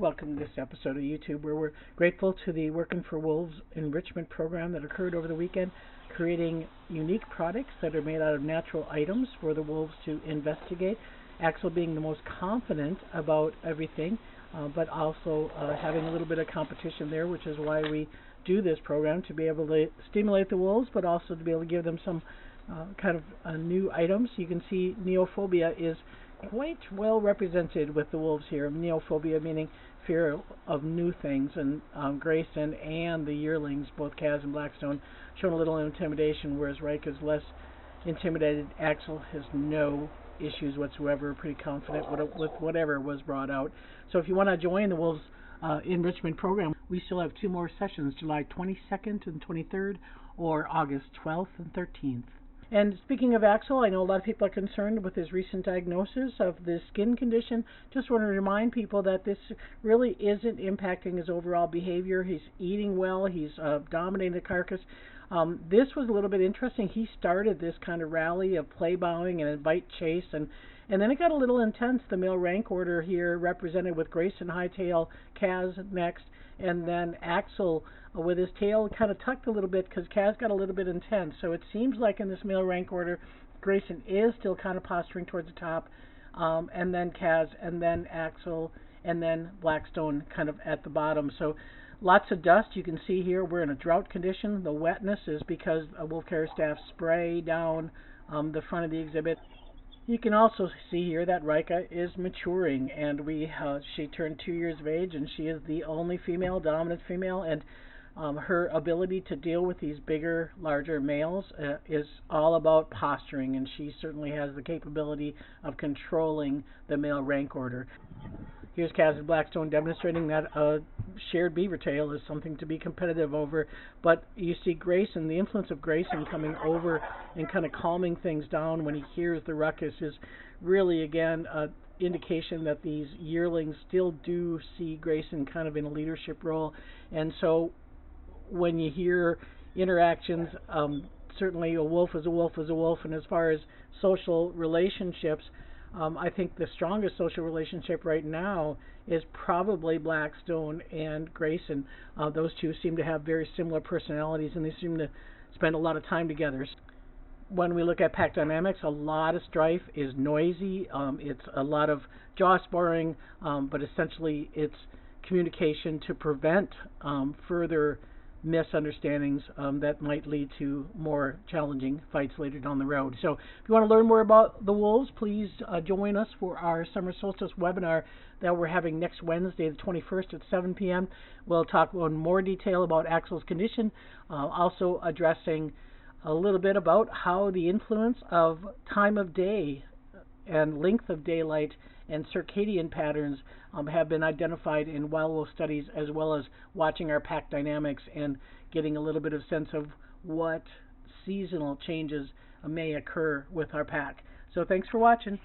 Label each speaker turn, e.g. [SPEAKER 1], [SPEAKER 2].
[SPEAKER 1] welcome to this episode of YouTube where we're grateful to the Working for Wolves Enrichment program that occurred over the weekend, creating unique products that are made out of natural items for the wolves to investigate. Axel being the most confident about everything, but also having a little bit of competition there, which is why we do this program, to be able to stimulate the wolves, but also to be able to give them some kind of new items. You can see neophobia is quite well represented with the wolves here. Neophobia meaning fear of new things, and Grayson and the yearlings, both Kaz and Blackstone, showing a little intimidation, whereas Reich is less intimidated. Axel has no issues whatsoever, pretty confident with whatever was brought out. So if you want to join the Wolves Enrichment program, we still have 2 more sessions, July 22nd and 23rd, or August 12th and 13th. And speaking of Axel, I know a lot of people are concerned with his recent diagnosis of this skin condition. Just want to remind people that this really isn't impacting his overall behavior. He's eating well. He's dominating the carcass. This was a little bit interesting. He started this kind of rally of play bowing and invite chase, and then it got a little intense. The male rank order here represented with Grayson Hightail, Kaz next, and then Axel with his tail kind of tucked a little bit because Kaz got a little bit intense. So it seems like in this male rank order, Grayson is still kind of posturing towards the top, and then Kaz, and then Axel, and then Blackstone kind of at the bottom. So lots of dust. You can see here we're in a drought condition. The wetness is because wolf care staff spray down the front of the exhibit. You can also see here that Rika is maturing, and she turned 2 years of age, and she is the only female, dominant female, and her ability to deal with these bigger, larger males is all about posturing, and she certainly has the capability of controlling the male rank order. Here's Kaz and Blackstone demonstrating that a shared beaver tail is something to be competitive over. But you see Grayson, the influence of Grayson coming over and kind of calming things down when he hears the ruckus is really, again, an indication that these yearlings still do see Grayson kind of in a leadership role. And so when you hear interactions, certainly a wolf is a wolf is a wolf. And as far as social relationships, I think the strongest social relationship right now is probably Blackstone and Grayson. Those two seem to have very similar personalities, and they seem to spend a lot of time together. When we look at pack dynamics, a lot of strife is noisy. It's a lot of jaw sparring, but essentially it's communication to prevent further misunderstandings that might lead to more challenging fights later down the road. So if you want to learn more about the wolves, please join us for our Summer Solstice webinar that we're having next Wednesday, the 21st at 7 p.m. We'll talk in more detail about Axel's condition, also addressing a little bit about how the influence of time of day and length of daylight and circadian patterns have been identified in wild wolf studies, as well as watching our pack dynamics and getting a little bit of sense of what seasonal changes may occur with our pack. So thanks for watching.